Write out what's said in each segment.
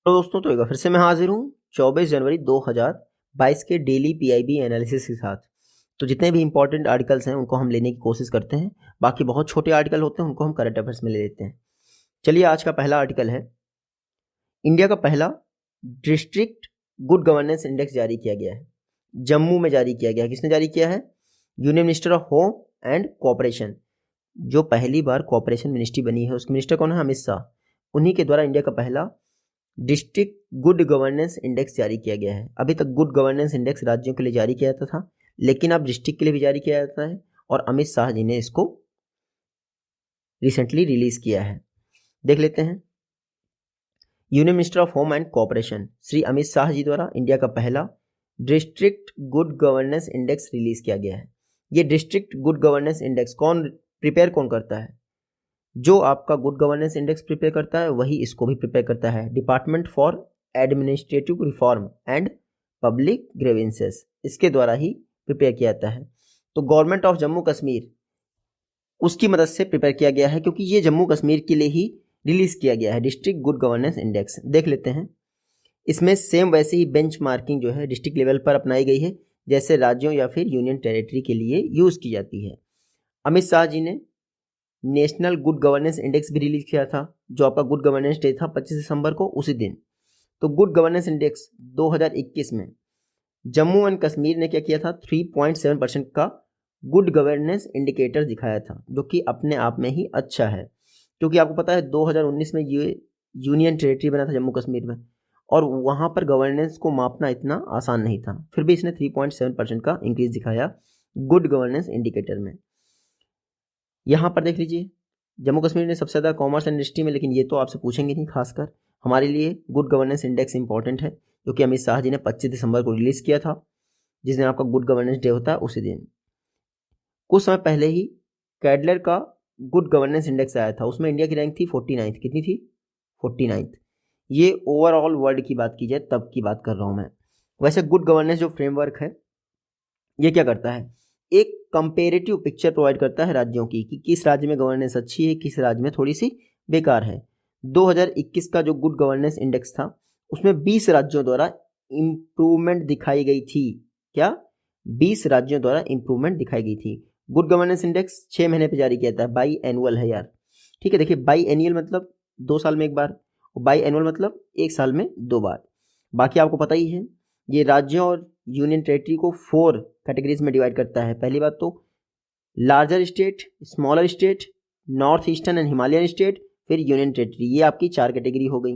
तो दोस्तों, तो एक बार फिर से मैं हाजिर हूँ 24 जनवरी 2022 के डेली पीआईबी एनालिसिस के साथ। तो जितने भी इंपॉर्टेंट आर्टिकल्स हैं उनको हम लेने की कोशिश करते हैं। बाकी बहुत छोटे आर्टिकल होते हैं, उनको हम करंट अफेयर्स में ले लेते हैं। चलिए, आज का पहला आर्टिकल है, इंडिया का पहला डिस्ट्रिक्ट गुड गवर्नेंस इंडेक्स जारी किया गया है। जम्मू में जारी किया गया है। किसने जारी किया है? Union minister of home and cooperation. जो पहली बार कोऑपरेशन मिनिस्ट्री बनी है उसके मिनिस्टर कौन है? अमित शाह। उन्हीं के द्वारा इंडिया का पहला डिस्ट्रिक्ट गुड गवर्नेंस इंडेक्स जारी किया गया है। अभी तक गुड गवर्नेंस इंडेक्स राज्यों के लिए जारी किया जाता था, लेकिन अब डिस्ट्रिक्ट के लिए भी जारी किया जाता है और अमित शाह जी ने इसको रिसेंटली रिलीज किया है। देख लेते हैं। Union minister of home and cooperation Shri Amit Shah ji द्वारा इंडिया का पहला district good governance index release किया गया है। ये डिस्ट्रिक्ट गुड गवर्नेंस इंडेक्स कौन करता है? जो आपका गुड गवर्नेंस इंडेक्स प्रिपेयर करता है वही इसको भी प्रिपेयर करता है। Department for administrative reform and public grievances, इसके द्वारा ही प्रिपेयर किया जाता है। तो गवर्नमेंट ऑफ जम्मू कश्मीर उसकी मदद से प्रिपेयर किया गया है, क्योंकि ये जम्मू कश्मीर के लिए ही रिलीज किया गया है डिस्ट्रिक्ट गुड गवर्नेंस इंडेक्स। देख लेते हैं। इसमें सेम वैसे ही बेंच मार्किंग जो है डिस्ट्रिक्ट लेवल पर अपनाई गई है, जैसे राज्यों या फिर यूनियन टेरिटरी के लिए यूज की जाती है। अमित शाह जी ने नेशनल गुड गवर्नेंस इंडेक्स भी रिलीज किया था, जो आपका गुड गवर्नेंस डे था 25 दिसंबर को, उसी दिन। तो गुड गवर्नेंस इंडेक्स 2021 में जम्मू एंड कश्मीर ने क्या किया था? 3.7% का गुड गवर्नेंस इंडिकेटर दिखाया था, जो कि अपने आप में ही अच्छा है। क्योंकि आपको पता है 2019 में ये यूनियन टेरिटरी बना था जम्मू कश्मीर में, और वहाँ पर गवर्नेंस को मापना इतना आसान नहीं था। फिर भी इसने 3.7% का इंक्रीज दिखाया गुड गवर्नेंस इंडिकेटर में। यहाँ पर देख लीजिए, जम्मू कश्मीर ने सबसे ज़्यादा कॉमर्स एंड इंडस्ट्री में, लेकिन ये तो आपसे पूछेंगे नहीं। खासकर हमारे लिए गुड गवर्नेंस इंडेक्स इंपॉर्टेंट है, क्योंकि अमित शाह जी ने 25 दिसंबर को रिलीज़ किया था, जिस दिन आपका गुड गवर्नेंस डे होता है उसी दिन। कुछ समय पहले ही कैडलर का गुड गवर्नेंस इंडेक्स आया था, उसमें इंडिया की रैंक थी 49th। कितनी थी? 49th। ये ओवरऑल वर्ल्ड की बात की जाए तब की बात कर रहा हूँ मैं। वैसे गुड गवर्नेंस जो फ्रेमवर्क है ये क्या करता है? एक कंपेरेटिव पिक्चर प्रोवाइड करता है राज्यों की, कि किस राज्य में गवर्नेंस अच्छी है, किस राज्य में थोड़ी सी बेकार है। 2021 का जो गुड गवर्नेंस इंडेक्स था उसमें 20 राज्यों द्वारा इंप्रूवमेंट दिखाई गई थी। क्या? 20 राज्यों द्वारा इंप्रूवमेंट दिखाई गई थी। गुड गवर्नेंस इंडेक्स 6 महीने पे जारी किया जाता है, बाई एनुअल है यार। ठीक है, देखिए, बाई एनुअल मतलब 2 साल में एक बार, और बाई एनुअल मतलब 1 साल में 2 बार। बाकी आपको पता ही है, ये राज्यों और यूनियन टेरिटरी को 4 कैटेगरीज में डिवाइड करता है। पहली बात तो larger state, smaller state, north eastern and Himalayan state, फिर यूनियन टेरिटरी। ये आपकी 4 कैटेगरी हो गई।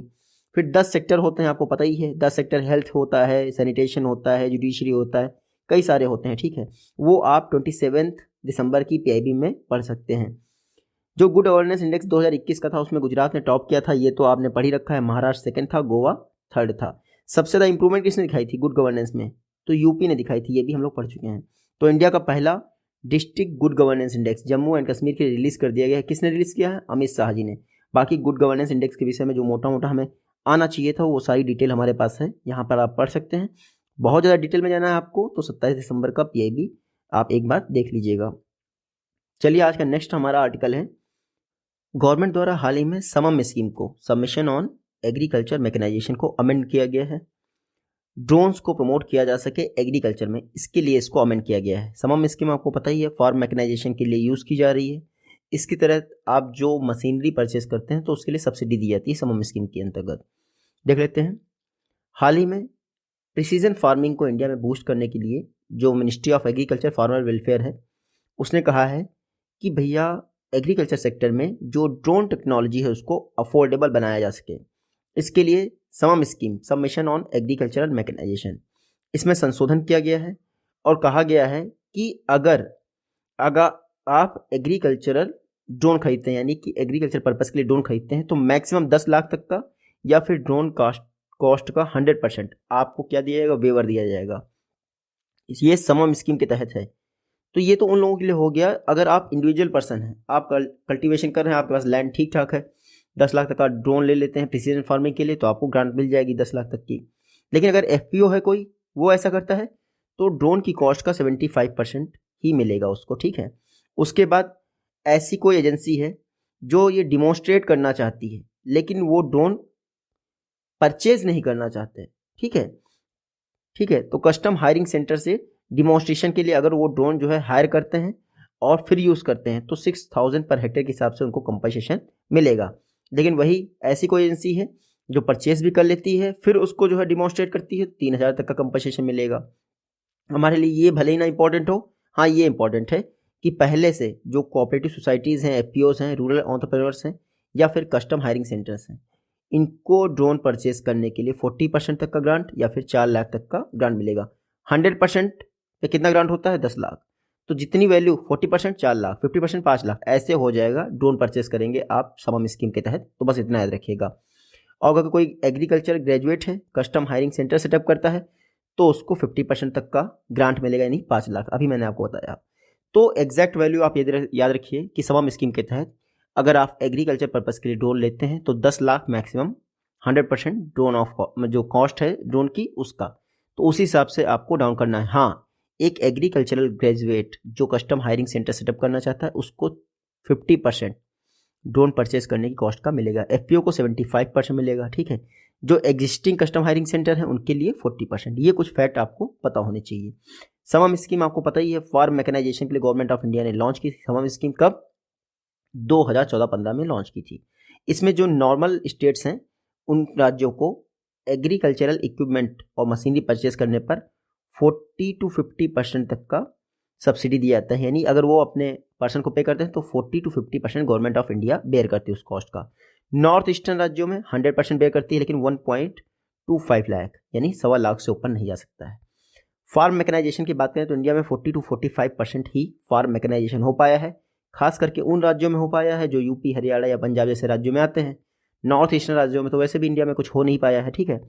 फिर 10 सेक्टर होते हैं, आपको पता ही है। 10 सेक्टर हेल्थ होता है, सैनिटेशन होता है, जुडिशरी होता है, कई सारे होते हैं। ठीक है, वो आप 27 दिसंबर की पीआईबी में पढ़ सकते हैं। जो गुड गवर्नेंस इंडेक्स 2021 का था उसमें गुजरात ने टॉप किया था, ये तो आपने पढ़ ही रखा है। महाराष्ट्र सेकंड था, गोवा थर्ड था। सबसे ज़्यादा इंप्रूवमेंट किसने दिखाई थी गुड गवर्नेंस में? तो यूपी ने दिखाई थी, ये भी हम लोग पढ़ चुके हैं। तो इंडिया का पहला district good governance index Jammu and Kashmir के लिए रिलीज कर दिया गया है। किसने रिलीज किया है? अमित शाह जी ने। बाकी गुड गवर्नेंस इंडेक्स के विषय में जो मोटा मोटा हमें आना चाहिए था वो सारी डिटेल हमारे पास है, यहाँ पर आप पढ़ सकते हैं। बहुत ज़्यादा डिटेल में जाना है आपको तो 27 दिसंबर का पीआईबी आप एक बार देख लीजिएगा। चलिए, आज का नेक्स्ट हमारा आर्टिकल है, गवर्नमेंट द्वारा हाल ही में समम स्कीम को, सबमिशन ऑन एग्रीकल्चर मैकेनाइजेशन को अमेंड किया गया है। ड्रोन्स को प्रमोट किया जा सके एग्रीकल्चर में, इसके लिए इसको अमेंड किया गया है। समम स्कीम आपको पता ही है, फार्म मैकेनाइजेशन के लिए यूज़ की जा रही है। इसकी तरह आप जो मशीनरी परचेस करते हैं तो उसके लिए सब्सिडी दी जाती है समम स्कीम के अंतर्गत। देख लेते हैं। हाल ही में प्रिसीजन फार्मिंग को इंडिया में बूस्ट करने के लिए जो ministry of agriculture farmer welfare है उसने कहा है कि भैया एग्रीकल्चर सेक्टर में जो ड्रोन टेक्नोलॉजी है उसको अफोर्डेबल बनाया जा सके। इसके लिए समम scheme, submission on agricultural mechanisation, इसमें संशोधन किया गया है और कहा गया है कि अगर अगर आप एग्रीकल्चरल ड्रोन खरीदते हैं, यानी कि एग्रीकल्चर पर्पज़ के लिए ड्रोन खरीदते हैं, तो मैक्सिमम 10 लाख तक का या फिर ड्रोन कॉस्ट का 100% आपको क्या दिया जाएगा? वेवर दिया जाएगा। ये समम स्कीम के तहत है। तो ये तो उन लोगों के लिए हो गया अगर आप इंडिविजुअल पर्सन हैं, आप कल्टीवेशन कर रहे हैं, आपके पास लैंड ठीक ठाक है, 10 लाख तक का ड्रोन ले लेते हैं प्रिसीजन फार्मिंग के लिए, तो आपको ग्रांट मिल जाएगी 10 लाख तक की। लेकिन अगर एफपीओ है कोई, वो ऐसा करता है, तो ड्रोन की कॉस्ट का 75% ही मिलेगा उसको। ठीक है, उसके बाद ऐसी कोई एजेंसी है जो ये डिमॉन्स्ट्रेट करना चाहती है, लेकिन वो ड्रोन परचेज नहीं करना चाहते, ठीक है, ठीक है, तो कस्टम हायरिंग सेंटर से डिमॉन्स्ट्रेशन के लिए अगर वो ड्रोन जो है हायर करते हैं और फिर यूज़ करते हैं तो 6000 पर हेक्टेयर के हिसाब से उनको कंपनसेशन मिलेगा। लेकिन वही ऐसी कोई एजेंसी है जो परचेज भी कर लेती है फिर उसको जो है डिमॉन्स्ट्रेट करती है, 3000 तक का कंपनसेशन मिलेगा। हमारे लिए ये भले ही ना इंपॉर्टेंट हो, हाँ ये इंपॉर्टेंट है कि पहले से जो कोऑपरेटिव सोसाइटीज़ हैं, एफपीओज हैं, रूरल एंटरप्रेन्योर्स हैं या फिर कस्टम हायरिंग सेंटर्स हैं, इनको ड्रोन परचेज करने के लिए 40% तक का ग्रांट या फिर 4 लाख तक का ग्रांट मिलेगा। 100% पे कितना ग्रांट होता है? 10 लाख। तो जितनी वैल्यू 40% 4 लाख, 50% 5 लाख, ऐसे हो जाएगा ड्रोन परचेज करेंगे आप समम स्कीम के तहत। तो बस इतना याद रखिएगा। और अगर कोई एग्रीकल्चर ग्रेजुएट है, कस्टम हायरिंग सेंटर सेटअप करता है तो उसको 50% तक का ग्रांट मिलेगा, यानी 5 लाख। अभी मैंने आपको बताया। तो एग्जैक्ट वैल्यू आप याद रखिए कि समम स्कीम के तहत अगर आप एग्रीकल्चर पर्पस के लिए ड्रोन लेते हैं तो 10 लाख मैक्सिमम, 100% ड्रोन ऑफ जो कॉस्ट है ड्रोन की उसका, तो उसी हिसाब से आपको डाउन करना है। हाँ, एक एग्रीकल्चरल ग्रेजुएट जो कस्टम हायरिंग सेंटर सेटअप करना चाहता है उसको 50% ड्रोन परचेज करने की कॉस्ट का मिलेगा। एफपीओ को 75% मिलेगा, ठीक है। जो एग्जिस्टिंग कस्टम हायरिंग सेंटर है उनके लिए 40%। ये कुछ फैक्ट आपको पता होने चाहिए। समम स्कीम आपको पता ही है, फार्म मैकेनाइजेशन के लिए गवर्नमेंट ऑफ इंडिया ने लॉन्च की थी। समम स्कीम कब? 2014-15 में लॉन्च की थी। इसमें जो नॉर्मल स्टेट्स हैं उन राज्यों को एग्रीकल्चरल इक्विपमेंट और मशीनरी परचेज करने पर 40 to 50% तक का सब्सिडी दिया जाता है। यानी अगर वो अपने पर्सन को पे करते हैं तो 40 to 50% government of India bear करती है उस कॉस्ट का। नॉर्थ ईस्टर्न राज्यों में 100% बेयर करती है, लेकिन 1.25 लाख यानी 1.25 लाख से ऊपर नहीं जा सकता है। फार्म मैकेनाइजेशन की बात करें तो इंडिया में 40 to 45% ही फार्म मैकेनाइजेशन हो पाया है। खास करके उन राज्यों में हो पाया है जो यूपी, हरियाणा या पंजाब जैसे राज्यों में आते हैं। नॉर्थ ईस्टर्न राज्यों में तो वैसे भी इंडिया में कुछ हो नहीं पाया है, ठीक है।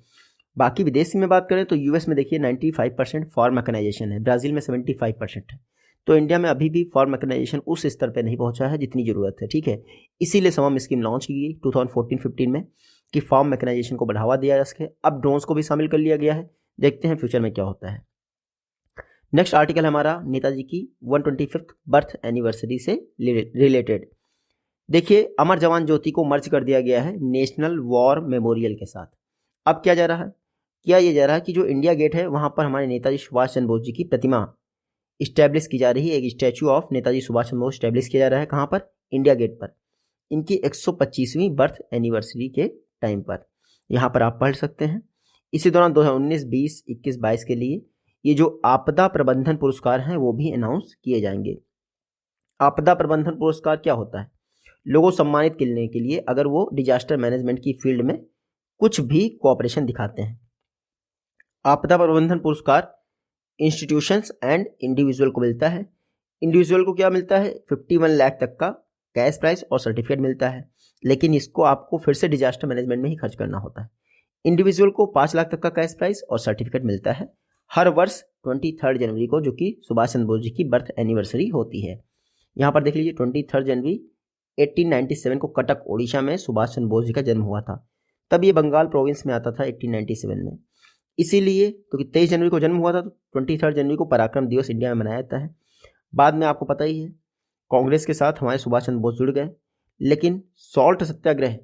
बाकी विदेशी में बात करें तो यूएस में देखिए 95% फार्म मैकेनाइजेशन है, ब्राज़ील में 75% है। तो इंडिया में अभी भी फार्म मैकेनाइजेशन उस स्तर पर नहीं पहुंचा है जितनी ज़रूरत है, ठीक है। इसीलिए समम स्कीम लॉन्च की गई 2014-15 में कि फार्म मैकेनाइजेशन को बढ़ावा दिया जा सके। अब ड्रोन्स को भी शामिल कर लिया गया है, देखते हैं फ्यूचर में क्या होता है। नेक्स्ट आर्टिकल है हमारा नेताजी की 125th बर्थ एनिवर्सरी से रिलेटेड। देखिए, अमर जवान ज्योति को मर्ज कर दिया गया है नेशनल वॉर मेमोरियल के साथ। अब क्या जा रहा है? किया ये जा रहा है कि जो इंडिया गेट है वहाँ पर हमारे नेताजी सुभाष चंद्र बोस जी की प्रतिमा इस्टेब्लिश की जा रही है। एक statue of Netaji Subhash Chandra Bose establish किया जा रहा है। कहाँ पर? इंडिया गेट पर। इनकी 125वीं बर्थ एनिवर्सरी के टाइम पर यहाँ पर आप पढ़ सकते हैं। इसी दौरान 2019, 20, 21, 22 के लिए ये जो आपदा प्रबंधन पुरस्कार हैं वो भी अनाउंस किए जाएंगे। आपदा प्रबंधन पुरस्कार क्या होता है? लोगों को सम्मानित करने के लिए अगर वो डिजास्टर मैनेजमेंट की फील्ड में कुछ भी कोऑपरेशन दिखाते हैं। आपदा प्रबंधन पुरस्कार इंस्टीट्यूशंस एंड इंडिविजुअल को मिलता है। इंडिविजुअल को क्या मिलता है? 51 लाख तक का कैश प्राइस और सर्टिफिकेट मिलता है, लेकिन इसको आपको फिर से डिजास्टर मैनेजमेंट में ही खर्च करना होता है। इंडिविजुअल को 5 लाख तक का कैश प्राइस और सर्टिफिकेट मिलता है हर वर्ष 23 जनवरी को, जो कि सुभाष चंद्र बोस जी की बर्थ एनिवर्सरी होती है। यहाँ पर देख लीजिए 23 जनवरी 1897 को कटक ओडिशा में सुभाष चंद्र बोस जी का जन्म हुआ था। तब ये बंगाल प्रोविंस में आता था 1897 में। इसीलिए क्योंकि 23 जनवरी को जन्म हुआ था तो 23 जनवरी को पराक्रम दिवस इंडिया में मनाया जाता है। बाद में आपको पता ही है कांग्रेस के साथ हमारे सुभाष चंद्र बोस जुड़ गए, लेकिन सॉल्ट सत्याग्रह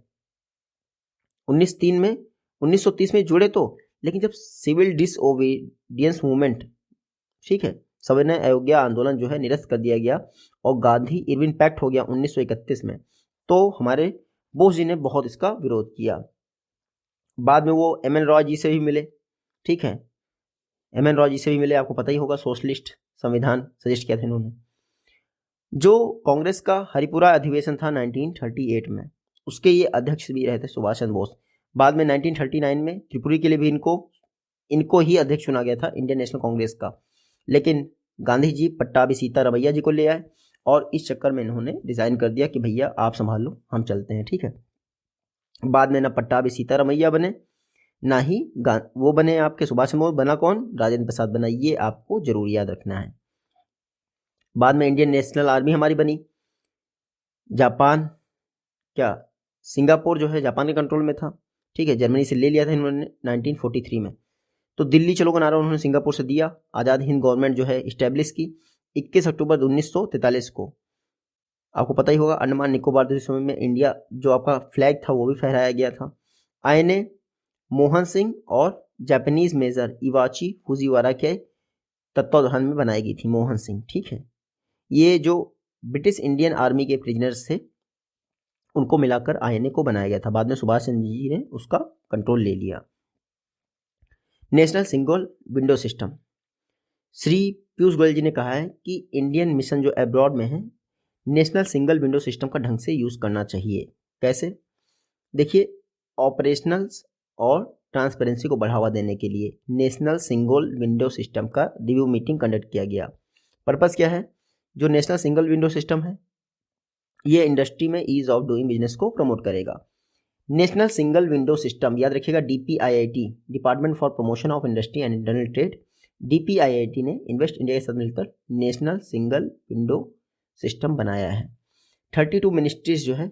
1930 में जुड़े तो, लेकिन जब सिविल डिसओबीडियंस मूवमेंट, ठीक है, सविनय अवज्ञा आंदोलन जो है निरस्त कर दिया गया और गांधी इरविन पैक्ट हो गया 1931 में, तो हमारे बोस जी ने बहुत इसका विरोध किया। बाद में वो एम एन रॉय जी से भी मिले, ठीक है, एम एन रॉय जी से भी मिले, आपको पता ही होगा सोशलिस्ट संविधान सजेस्ट किया था इन्होंने। जो कांग्रेस का हरिपुरा अधिवेशन था 1938 में, उसके ये अध्यक्ष भी रहे थे सुभाष चंद्र बोस। बाद में 1939 में त्रिपुरी के लिए भी इनको ही अध्यक्ष चुना गया था इंडियन नेशनल कांग्रेस का, लेकिन गांधी जी पट्टाभी सीतारमैया जी को ले आए और इस चक्कर में इन्होंने डिज़ाइन कर दिया कि भैया आप संभाल लो, हम चलते हैं, ठीक है। बाद में ना पट्टाभी सीतारमैया बने, ना ही वो बने आपके सुभाष चंद्र बोस, बना कौन? राजेंद्र प्रसाद बना। ये आपको जरूर याद रखना है। बाद में इंडियन नेशनल आर्मी हमारी बनी। जापान, क्या सिंगापुर जो है जापान के कंट्रोल में था, ठीक है, जर्मनी से ले लिया था इन्होंने 1943 में। तो दिल्ली चलो का नारा उन्होंने सिंगापुर से दिया। आज़ाद हिंद गवर्नमेंट जो है इस्टेब्लिश की 21 अक्टूबर 1943 को। आपको पता ही होगा अंडमान निकोबार जैसे समय में इंडिया जो आपका फ्लैग था वो भी फहराया गया था। INA मोहन सिंह और जापानीज मेजर इवाची फुजीवारा के तत्वावधान में बनाई गई थी। मोहन सिंह, ठीक है। ये जो ब्रिटिश इंडियन आर्मी के प्रिजनर्स थे उनको मिलाकर आईएनए को बनाया गया था। बाद में सुभाष चंद्र जी ने उसका कंट्रोल ले लिया। National single window system, Shri Piyush Goyal ji ने कहा है कि इंडियन मिशन जो अब्रॉड में है, नेशनल सिंगल विंडो सिस्टम का ढंग से यूज़ करना चाहिए। कैसे? देखिए, ऑपरेशनल्स और ट्रांसपेरेंसी को बढ़ावा देने के लिए नेशनल सिंगल विंडो सिस्टम का रिव्यू मीटिंग कंडक्ट किया गया। पर्पस क्या है? जो नेशनल सिंगल विंडो सिस्टम है ये इंडस्ट्री में ईज ऑफ डूइंग बिजनेस को प्रमोट करेगा। नेशनल सिंगल विंडो सिस्टम याद रखिएगा, DPIIT, department for promotion of industry and internal trade, DPIIT ने इन्वेस्ट इंडिया के साथ मिलकर नेशनल सिंगल विंडो सिस्टम बनाया है। 32 मिनिस्ट्रीज जो है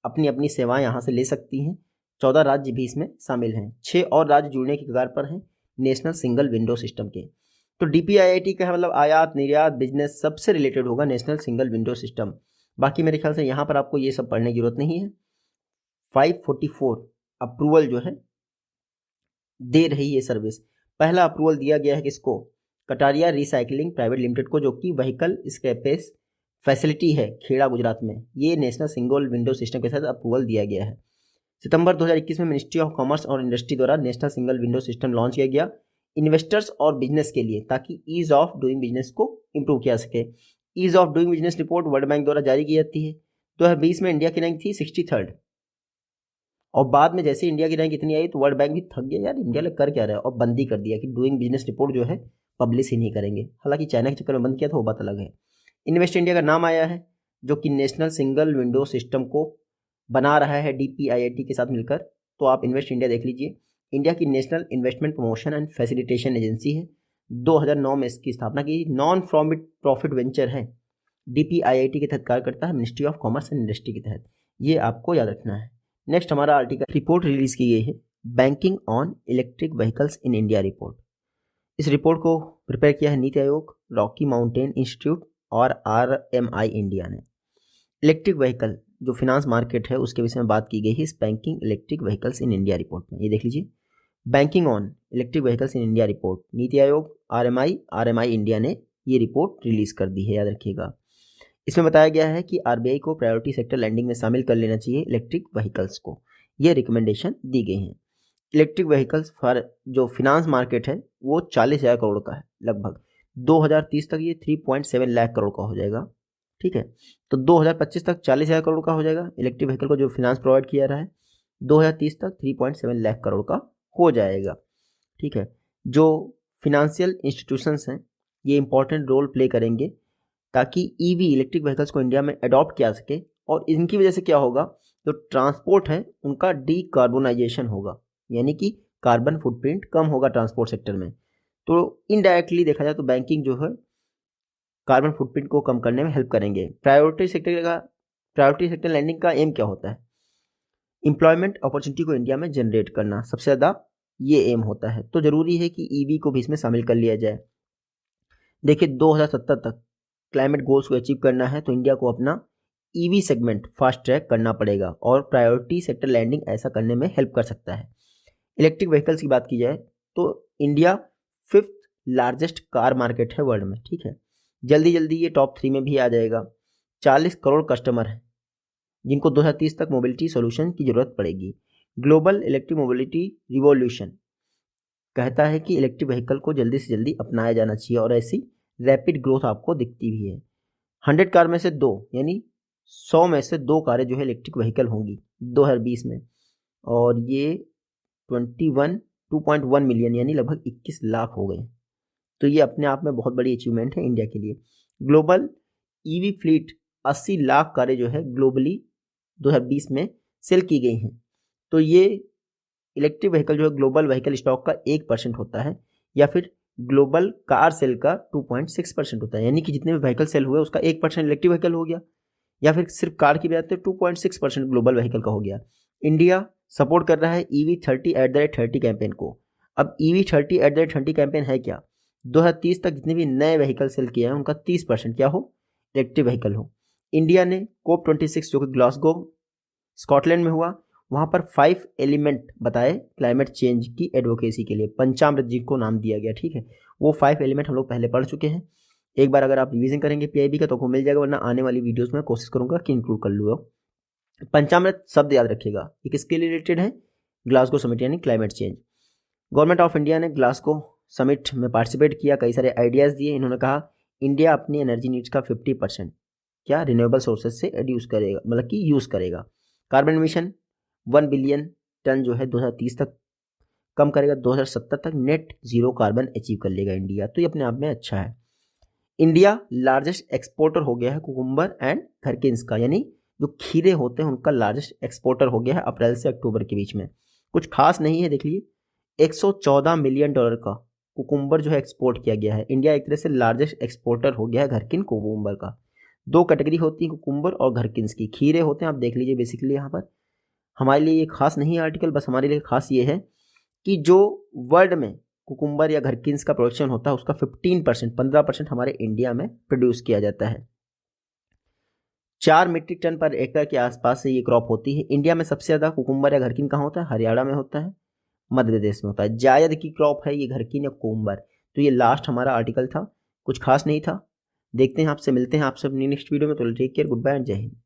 अपनी अपनी सेवाएं यहाँ से ले सकती हैं। 14 राज्य भी इसमें शामिल हैं। 6 और राज्य जुड़ने की कगार पर हैं नेशनल सिंगल विंडो सिस्टम के। तो DPIIT का मतलब आयात निर्यात बिजनेस सबसे रिलेटेड होगा नेशनल सिंगल विंडो सिस्टम। बाकी मेरे ख्याल से यहाँ पर आपको ये सब पढ़ने की जरूरत नहीं है। 544 अप्रूवल जो है दे रही है सर्विस। पहला अप्रूवल दिया गया है किसको? कटारिया रिसाइकलिंग प्राइवेट लिमिटेड को, जो कि व्हीकल स्क्रैपेज फैसिलिटी है खेड़ा गुजरात में। ये नेशनल सिंगल विंडो सिस्टम के साथ अप्रूवल दिया गया है। सितंबर 2021 में मिनिस्ट्री ऑफ कॉमर्स और इंडस्ट्री द्वारा national single window system launch किया गया इन्वेस्टर्स और बिजनेस के लिए, ताकि ईज ऑफ डूइंग बिजनेस को इंप्रूव किया सके। Ease of doing business report world bank द्वारा जारी की जाती है। 2020 में इंडिया की रैंक थी 63rd, और बाद में जैसे इंडिया की रैंक इतनी आई तो वर्ल्ड बैंक भी थक गया, यार इंडिया लोग कर क्या रहा है, और बंदी कर दिया कि डूइंग बिजनेस रिपोर्ट जो है पब्लिश ही नहीं करेंगे। हालांकि चाइना के चक्कर में बंद किया था, वो बात अलग है। इन्वेस्ट इंडिया का नाम आया है, जो कि नेशनल सिंगल विंडो सिस्टम को बना रहा है DPIIT के साथ मिलकर। तो आप इन्वेस्ट इंडिया देख लीजिए। इंडिया की national investment promotion and facilitation agency है। 2009 में इसकी स्थापना की। नॉन प्रॉफिट वेंचर है। DPIIT के तहत कार्य करता है, ministry of commerce and industry के तहत। ये आपको याद रखना है। नेक्स्ट हमारा आर्टिकल रिपोर्ट रिलीज की गई है, banking on electric vehicles in India report. इस रिपोर्ट को प्रिपेयर किया है NITI Aayog, Rocky mountain institute और RMI इंडिया ने। इलेक्ट्रिक व्हीकल जो फिनांस मार्केट है उसके विषय में बात की गई है इस banking electric vehicles in India report में। ये देख लीजिए, banking on electric vehicles in India report, NITI Aayog, RMI India ने ये रिपोर्ट रिलीज कर दी है, याद रखिएगा। इसमें बताया गया है कि RBI को प्रायोरिटी सेक्टर लैंडिंग में शामिल कर लेना चाहिए इलेक्ट्रिक व्हीकल्स को। ये रिकमेंडेशन दी गई हैं। इलेक्ट्रिक व्हीकल्स फॉर जो फिनांस मार्केट है वो 40,000 करोड़ का है लगभग। 2030 तक ये 3.7 लाख करोड़ का हो जाएगा, ठीक है। तो 2025 तक 40,000 करोड़ का हो जाएगा इलेक्ट्रिक व्हीकल को जो फिनांस प्रोवाइड किया रहा है। 2030 तक 3.7 लाख करोड़ का हो जाएगा, ठीक है। जो फिनेंशियल इंस्टीट्यूशंस हैं ये इंपॉर्टेंट रोल प्ले करेंगे ताकि EV इलेक्ट्रिक व्हीकल्स को इंडिया में अडॉप्ट किया सके, और इनकी वजह से क्या होगा, जो ट्रांसपोर्ट है उनका डीकार्बोनाइजेशन होगा, यानी कि कार्बन फुटप्रिंट कम होगा ट्रांसपोर्ट सेक्टर में। तो इनडायरेक्टली देखा जाए तो बैंकिंग जो है कार्बन फुटप्रिंट को कम करने में हेल्प करेंगे। प्रायोरिटी सेक्टर लैंडिंग का एम क्या होता है? एम्प्लॉयमेंट अपॉर्चुनिटी को इंडिया में जनरेट करना, सबसे ज़्यादा ये एम होता है। तो ज़रूरी है कि EV को भी इसमें शामिल कर लिया जाए। देखिए 2070 तक क्लाइमेट गोल्स को अचीव करना है तो इंडिया को अपना EV सेगमेंट फास्ट ट्रैक करना पड़ेगा, और प्रायोरिटी सेक्टर लैंडिंग ऐसा करने में हेल्प कर सकता है। इलेक्ट्रिक व्हीकल्स की बात की जाए तो India 5th largest car market है वर्ल्ड में, ठीक है। जल्दी जल्दी ये टॉप 3 में भी आ जाएगा। 40 करोड़ कस्टमर हैं जिनको 2030 तक मोबिलिटी सॉल्यूशन की ज़रूरत पड़ेगी। ग्लोबल इलेक्ट्रिक मोबिलिटी रिवॉल्यूशन कहता है कि इलेक्ट्रिक व्हीकल को जल्दी से जल्दी अपनाया जाना चाहिए, और ऐसी रैपिड ग्रोथ आपको दिखती भी है। 100 कार में से 2 यानी 100 में से 2 कारें जो है इलेक्ट्रिक व्हीकल होंगी 2020 में, और ये 2.1 मिलियन यानी लगभग 21 लाख हो गए। तो ये अपने आप में बहुत बड़ी अचीवमेंट है इंडिया के लिए। ग्लोबल EV फ्लीट 80 लाख कारें जो है ग्लोबली 2020 में सेल की गई हैं। तो ये इलेक्ट्रिक व्हीकल जो है ग्लोबल व्हीकल स्टॉक का 1% होता है, या फिर ग्लोबल कार सेल का 2.6% होता है, यानी कि जितने भी व्हीकल सेल हुए उसका 1% इलेक्ट्रिक व्हीकल हो गया, या फिर सिर्फ कार की बात तो 2.6% ग्लोबल व्हीकल का हो गया। इंडिया सपोर्ट कर रहा है EV30 कैंपेन को। अब EV30 कैंपेन है क्या? 2030 तक जितने भी नए व्हीकल सेल किए हैं उनका 30% क्या हो, इलेक्ट्रिक व्हीकल हो। इंडिया ने COP26 जो कि ग्लासगो स्कॉटलैंड में हुआ वहाँ पर 5 एलिमेंट बताए क्लाइमेट चेंज की एडवोकेसी के लिए, पंचामृत जी को नाम दिया गया, ठीक है। वो 5 एलिमेंट हम लोग पहले पढ़ चुके हैं। एक बार अगर आप रिवीजन करेंगे पीआईबी का तो आपको मिल जाएगा, वरना आने वाली वीडियोस में कोशिश करूंगा कि इंक्लूड कर लूँ। पंचामृत शब्द याद रखिएगा, ये किसके लिए रिलेटेड है? ग्लासगो समिट यानी climate change. Government of India ने ग्लासगो समिट में पार्टिसिपेट किया, कई सारे आइडियाज़ दिए। इन्होंने कहा इंडिया अपनी एनर्जी नीड्स का 50% क्या रिन्यूएबल सोर्सेज से एड्यूस करेगा, मतलब कि यूज़ करेगा। कार्बन एमिशन 1 बिलियन टन जो है 2030 तक कम करेगा, 2070 तक नेट जीरो कार्बन अचीव कर लेगा इंडिया, तो ये अपने आप में अच्छा है। इंडिया लार्जेस्ट एक्सपोर्टर हो गया है कुकुम्बर एंड खरकिन्स का, यानी जो खीरे होते हैं उनका लार्जेस्ट एक्सपोर्टर हो गया है अप्रैल से अक्टूबर के बीच में। कुछ खास नहीं है, देख लीजिए 114 मिलियन डॉलर का कुकुम्बर जो है एक्सपोर्ट किया गया है। इंडिया एक तरह से लार्जेस्ट एक्सपोर्टर हो गया है घरकिन कुकुम्बर का। 2 कैटेगरी होती है कुकुम्बर और घरकिन्स की, खीरे होते हैं, आप देख लीजिए। बेसिकली यहाँ पर हमारे लिए ये खास नहीं है आर्टिकल, बस हमारे लिए खास ये है कि जो वर्ल्ड में कुकुम्बर या घरकिन्स का प्रोडक्शन होता है उसका 15% हमारे इंडिया में प्रोड्यूस किया जाता है। 4 मीट्रिक टन पर एकड़ के आसपास से ये क्रॉप होती है। इंडिया में सबसे ज़्यादा कुकुम्बर या घरकिन कहाँ होता है? हरियाणा में होता है, मध्य प्रदेश में होता है। जायद की क्रॉप है ये घरकिन या कुकुम्बर। तो ये लास्ट हमारा आर्टिकल था, कुछ खास नहीं था। देखते हैं, आपसे मिलते हैं आपसे अपनी नेक्स्ट वीडियो में। तो take care, good bye and जय हिंद।